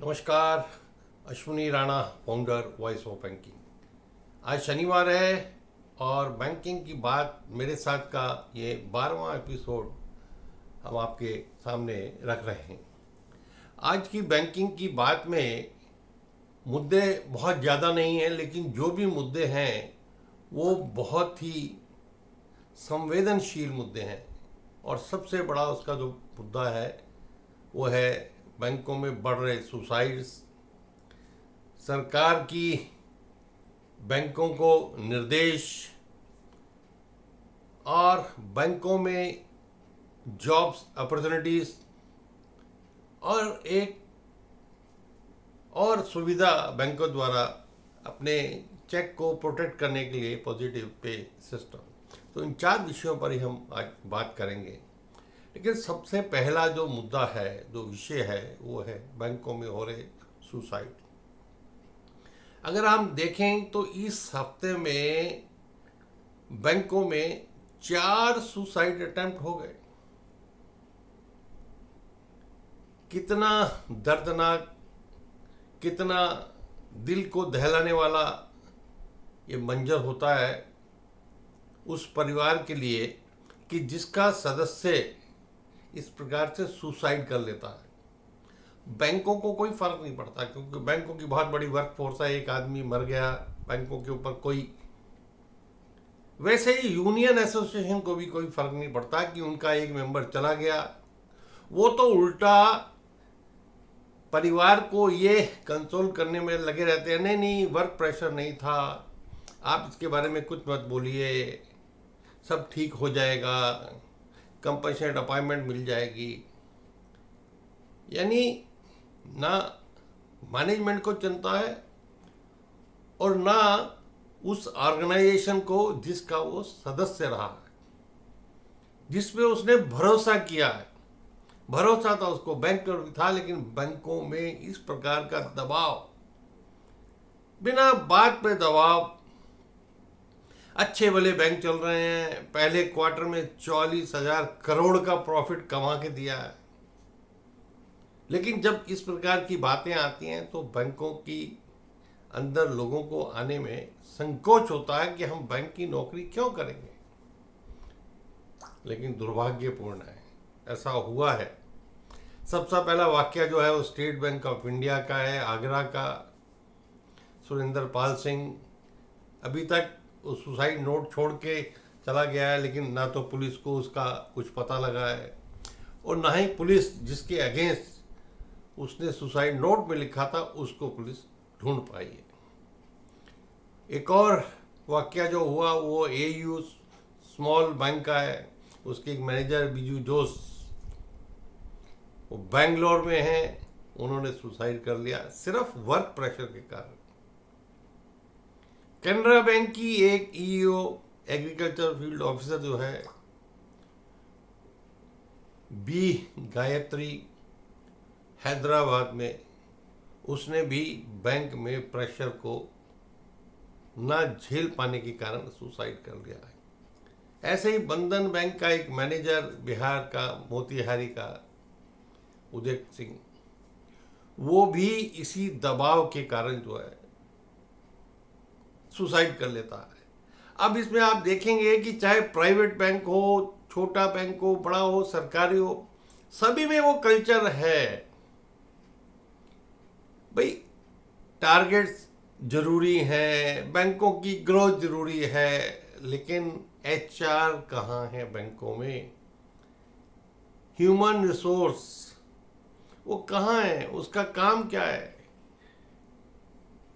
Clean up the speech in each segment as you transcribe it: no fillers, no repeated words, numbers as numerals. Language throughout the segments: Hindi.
नमस्कार। Ashwini Rana, founder voice of banking. आज शनिवार है और बैंकिंग की बात मेरे साथ का ये 12वां एपिसोड हम आपके सामने रख रहे हैं। आज की बैंकिंग की बात में मुद्दे बहुत ज़्यादा नहीं हैं, लेकिन जो भी मुद्दे हैं वो बहुत ही संवेदनशील मुद्दे हैं। और सबसे बड़ा उसका जो मुद्दा है वो है बैंकों में बढ़ रहे सुसाइड्स। सरकार की बैंकों को निर्देश और बैंकों में जॉब्स अपॉर्चुनिटीज और एक और सुविधा बैंकों द्वारा अपने चेक को प्रोटेक्ट करने के लिए पॉजिटिव पे सिस्टम। तो इन 4 विषयों पर ही हम आज बात करेंगे। लेकिन सबसे पहला जो मुद्दा है, जो विषय है, वो है बैंकों में हो रहे सुसाइड। अगर हम देखें तो इस हफ्ते में बैंकों में 4 सुसाइड अटेम्प्ट हो गए। कितना दर्दनाक, कितना दिल को दहलाने वाला ये मंजर होता है उस परिवार के लिए कि जिसका सदस्य इस प्रकार से सुसाइड कर लेता है। बैंकों को कोई फर्क नहीं पड़ता, क्योंकि बैंकों की बहुत बड़ी वर्क फोर्स है। एक आदमी मर गया, बैंकों के ऊपर कोई, वैसे ही यूनियन एसोसिएशन को भी कोई फर्क नहीं पड़ता कि उनका एक मेंबर चला गया। वो तो उल्टा परिवार को ये कंसोल करने में लगे रहते हैं, नहीं नहीं वर्क प्रेशर नहीं था, आप इसके बारे में कुछ मत बोलिए, सब ठीक हो जाएगा, कंपनसेट अपॉइंटमेंट मिल जाएगी। यानी ना मैनेजमेंट को चिंता है और ना उस ऑर्गेनाइजेशन को जिसका वो सदस्य रहा है, जिसपे उसने भरोसा किया है। भरोसा था उसको बैंक पर भी था, लेकिन बैंकों में इस प्रकार का दबाव, बिना बात पे दबाव। अच्छे भले बैंक चल रहे हैं, पहले क्वार्टर में 44,000 करोड़ का प्रॉफिट कमा के दिया है, लेकिन जब इस प्रकार की बातें आती हैं तो बैंकों की अंदर लोगों को आने में संकोच होता है कि हम बैंक की नौकरी क्यों करेंगे। लेकिन दुर्भाग्यपूर्ण है, ऐसा हुआ है। सबसे पहला वाकया जो है वो स्टेट बैंक ऑफ इंडिया का है, आगरा का। सुरेंद्र पाल सिंह अभी तक उस सुसाइड नोट छोड़ के चला गया है, लेकिन ना तो पुलिस को उसका कुछ पता लगा है और ना ही पुलिस जिसके अगेंस्ट उसने सुसाइड नोट में लिखा था उसको पुलिस ढूंढ पाई है। एक और वाकया जो हुआ वो एयू स्मॉल बैंक का है। उसके एक मैनेजर बिजू जोश, वो बेंगलोर में हैं, उन्होंने सुसाइड कर लिया सिर्फ वर्क प्रेशर के कारण। कैनरा बैंक की एक ईओ एग्रीकल्चर फील्ड ऑफिसर जो है बी गायत्री, हैदराबाद में, उसने भी बैंक में प्रेशर को ना झेल पाने के कारण सुसाइड कर लिया है। ऐसे ही बंधन बैंक का एक मैनेजर बिहार का, मोतिहारी का, उदय सिंह, वो भी इसी दबाव के कारण जो है सुसाइड कर लेता है। अब इसमें आप देखेंगे कि चाहे प्राइवेट बैंक हो, छोटा बैंक हो, बड़ा हो, सरकारी हो, सभी में वो कल्चर है। भाई टारगेट्स जरूरी है, बैंकों की ग्रोथ जरूरी है, लेकिन एचआर कहाँ है बैंकों में? ह्यूमन रिसोर्स वो कहाँ है? उसका काम क्या है?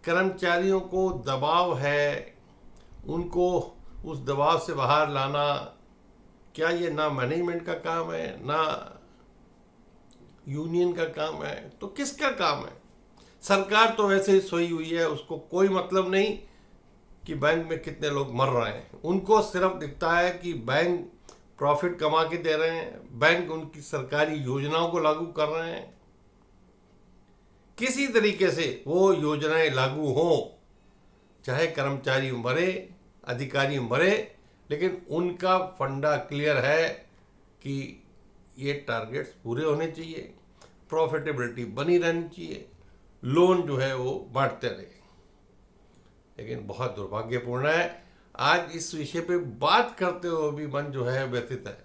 कर्मचारियों को दबाव है, उनको उस दबाव से बाहर लाना, क्या ये ना मैनेजमेंट का काम है ना यूनियन का काम है? तो किसका काम है? सरकार तो वैसे ही सोई हुई है, उसको कोई मतलब नहीं कि बैंक में कितने लोग मर रहे हैं। उनको सिर्फ दिखता है कि बैंक प्रॉफिट कमा के दे रहे हैं, बैंक उनकी सरकारी योजनाओं को लागू कर रहे हैं। किसी तरीके से वो योजनाएं लागू हों, चाहे कर्मचारी मरे, अधिकारी मरे, लेकिन उनका फंडा क्लियर है कि ये टारगेट्स पूरे होने चाहिए, प्रॉफिटेबिलिटी बनी रहनी चाहिए, लोन जो है वो बांटते रहे। लेकिन बहुत दुर्भाग्यपूर्ण है, आज इस विषय पे बात करते हुए भी मन जो है व्यथित है।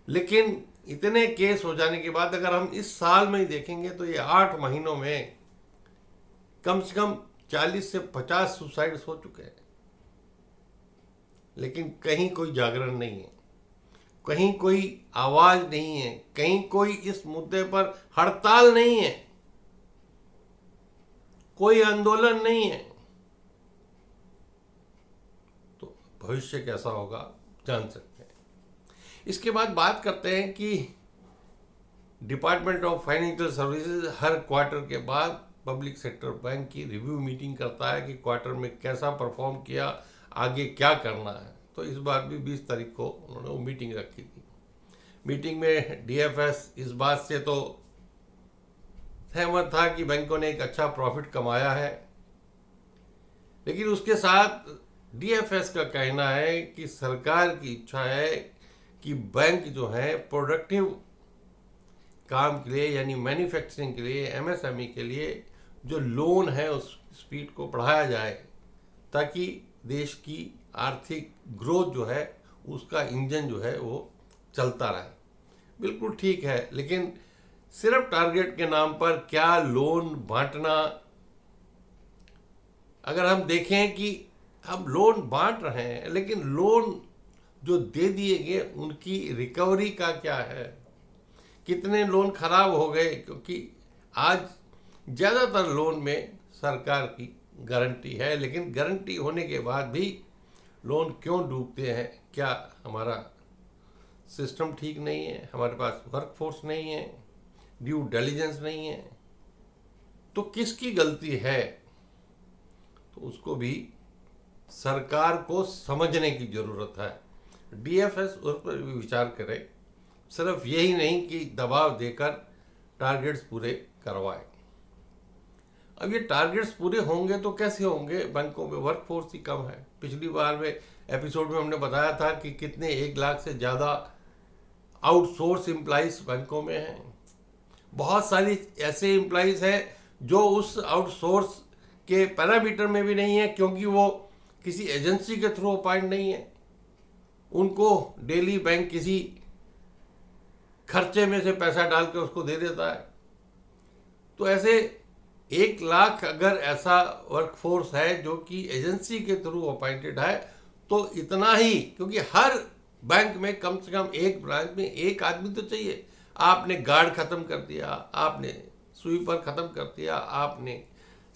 लेकिन इतने केस हो जाने के बाद अगर हम इस साल में ही देखेंगे तो ये 8 महीनों में कम से कम 40 से 50 सुसाइड्स हो चुके हैं। लेकिन कहीं कोई जागरण नहीं है, कहीं कोई आवाज नहीं है, कहीं कोई इस मुद्दे पर हड़ताल नहीं है, कोई आंदोलन नहीं है। तो भविष्य कैसा होगा जान सकते हैं। इसके बाद बात करते हैं कि department of financial services her quarter के बाद पब्लिक सेक्टर बैंक की रिव्यू मीटिंग करता है कि क्वार्टर में कैसा परफॉर्म किया, आगे क्या करना है। तो इस बार भी 20 तारीख को उन्होंने वो मीटिंग रखी थी। मीटिंग में डीएफएस इस बात से तो सहमत था कि बैंकों ने एक अच्छा प्रॉफिट कमाया है, लेकिन उसके साथ डीएफएस का कहना है कि सरकार की इच्छा है कि बैंक जो है प्रोडक्टिव काम के लिए, यानी मैन्युफैक्चरिंग के लिए, एमएसएमई के लिए जो लोन है उस स्पीड को बढ़ाया जाए, ताकि देश की आर्थिक ग्रोथ जो है उसका इंजन जो है वो चलता रहे। बिल्कुल ठीक है, लेकिन सिर्फ टारगेट के नाम पर क्या लोन बांटना, अगर हम देखें कि हम लोन बांट रहे हैं लेकिन लोन जो दे दिए गए उनकी रिकवरी का क्या है, कितने लोन खराब हो गए, क्योंकि आज ज़्यादातर लोन में सरकार की गारंटी है, लेकिन गारंटी होने के बाद भी लोन क्यों डूबते हैं? क्या हमारा सिस्टम ठीक नहीं है, हमारे पास वर्कफोर्स नहीं है, ड्यू डिलिजेंस नहीं है? तो किसकी गलती है? तो उसको भी सरकार को समझने की जरूरत है। डीएफएस उस पर भी विचार करे, सिर्फ यही नहीं कि दबाव देकर टारगेट्स पूरे करवाए। अब ये टारगेट्स पूरे होंगे तो कैसे होंगे? बैंकों में वर्कफोर्स ही कम है। पिछली बार में एपिसोड में हमने बताया था कि कितने 1 लाख से ज़्यादा आउटसोर्स एम्प्लॉइज बैंकों में हैं। बहुत सारी ऐसे एम्प्लॉइज हैं जो उस आउटसोर्स के पैरामीटर में भी नहीं है, क्योंकि वो किसी एजेंसी के थ्रू अपॉइंट नहीं है। उनको डेली बैंक किसी खर्चे में से पैसा डाल के उसको दे देता है। तो ऐसे 1 लाख अगर ऐसा वर्कफोर्स है जो कि एजेंसी के थ्रू अपॉइंटेड है, तो इतना ही, क्योंकि हर बैंक में कम से कम एक ब्रांच में एक आदमी तो चाहिए। आपने गार्ड खत्म कर दिया, आपने स्वीपर खत्म कर दिया, आपने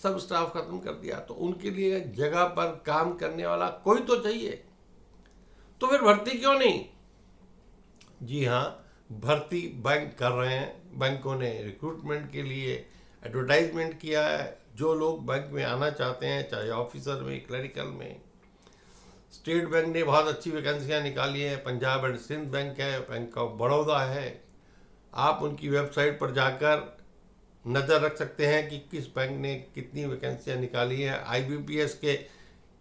सब स्टाफ खत्म कर दिया, तो उनके लिए जगह पर काम करने वाला कोई तो चाहिए। तो फिर भर्ती क्यों नहीं? जी हाँ, भर्ती बैंक कर रहे हैं। बैंकों ने रिक्रूटमेंट के लिए एडवर्टाइजमेंट किया है। जो लोग बैंक में आना चाहते हैं, चाहे ऑफिसर में, क्लरिकल में, स्टेट बैंक ने बहुत अच्छी वैकेंसियां निकाली हैं। पंजाब एंड सिंध बैंक है, बैंक ऑफ बड़ौदा है। आप उनकी वेबसाइट पर जाकर नज़र रख सकते हैं कि किस बैंक ने कितनी वैकेंसियां निकाली हैं। आईबीपीएस के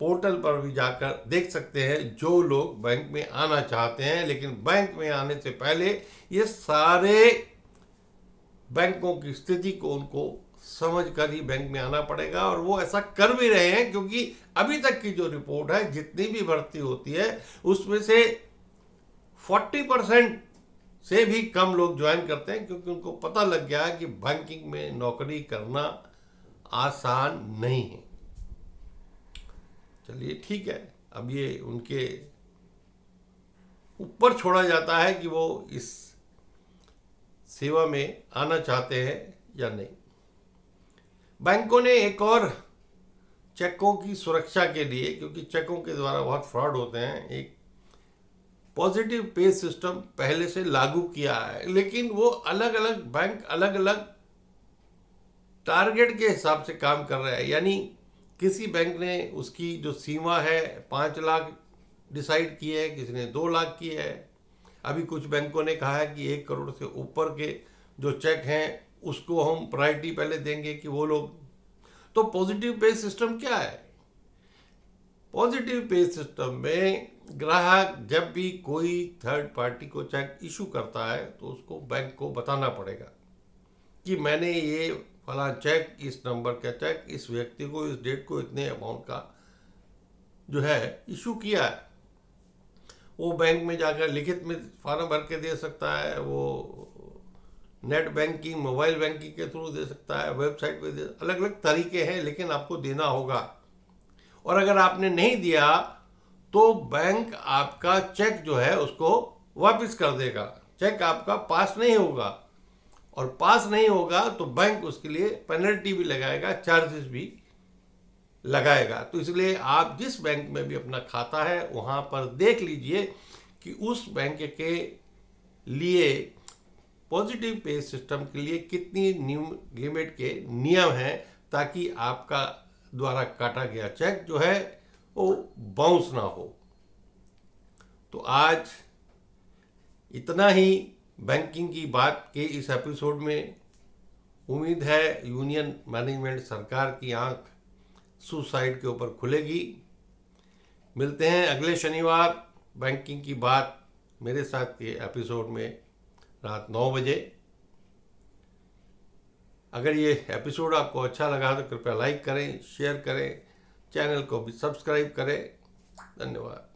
पोर्टल पर भी जाकर देख सकते हैं जो लोग बैंक में आना चाहते हैं। लेकिन बैंक में आने से पहले ये सारे बैंकों की स्थिति को उनको समझ कर ही बैंक में आना पड़ेगा, और वो ऐसा कर भी रहे हैं, क्योंकि अभी तक की जो रिपोर्ट है, जितनी भी भर्ती होती है उसमें से 40% से भी कम लोग ज्वाइन करते हैं, क्योंकि उनको पता लग गया है कि बैंकिंग में नौकरी करना आसान नहीं है। चलिए ठीक है, अब ये उनके ऊपर छोड़ा जाता है कि वो इस सेवा में आना चाहते हैं या नहीं। बैंकों ने एक और चेकों की सुरक्षा के लिए, क्योंकि चेकों के द्वारा बहुत फ्रॉड होते हैं, एक पॉजिटिव पे सिस्टम पहले से लागू किया है। लेकिन वो अलग अलग बैंक अलग अलग टारगेट के हिसाब से काम कर रहा है। यानी किसी बैंक ने उसकी जो सीमा है 5 लाख डिसाइड की है, किसी ने 2 लाख की है। अभी कुछ बैंकों ने कहा है कि 1 करोड़ से ऊपर के जो चेक हैं उसको हम प्रायोरिटी पहले देंगे कि वो लोग। तो पॉजिटिव पे सिस्टम क्या है? पॉजिटिव पे सिस्टम में ग्राहक जब भी कोई थर्ड पार्टी को चेक इशू करता है तो उसको बैंक को बताना पड़ेगा कि मैंने ये फला चेक, इस नंबर का चेक इस व्यक्ति को इस डेट को इतने अमाउंट का जो है इशू किया है। वो बैंक में जाकर लिखित में फॉर्म भर के दे सकता है, वो नेट बैंकिंग, मोबाइल बैंकिंग के थ्रू दे सकता है, वेबसाइट पे दे, अलग अलग तरीके हैं, लेकिन आपको देना होगा। और अगर आपने नहीं दिया तो बैंक आपका चेक जो है उसको वापस कर देगा। चेक आपका पास नहीं होगा, और पास नहीं होगा तो बैंक उसके लिए पेनल्टी भी लगाएगा, चार्जेस भी लगाएगा। तो इसलिए आप जिस बैंक में भी अपना खाता है वहाँ पर देख लीजिए कि उस बैंक के लिए पॉजिटिव पे सिस्टम के लिए कितनी लिमिट के नियम हैं, ताकि आपका द्वारा काटा गया चेक जो है वो बाउंस ना हो। तो आज इतना ही बैंकिंग की बात के इस एपिसोड में। उम्मीद है यूनियन मैनेजमेंट सरकार की आंख सुसाइड के ऊपर खुलेगी। मिलते हैं अगले शनिवार बैंकिंग की बात मेरे साथ के एपिसोड में रात 9 बजे। अगर ये एपिसोड आपको अच्छा लगा तो कृपया लाइक करें, शेयर करें, चैनल को भी सब्सक्राइब करें। धन्यवाद।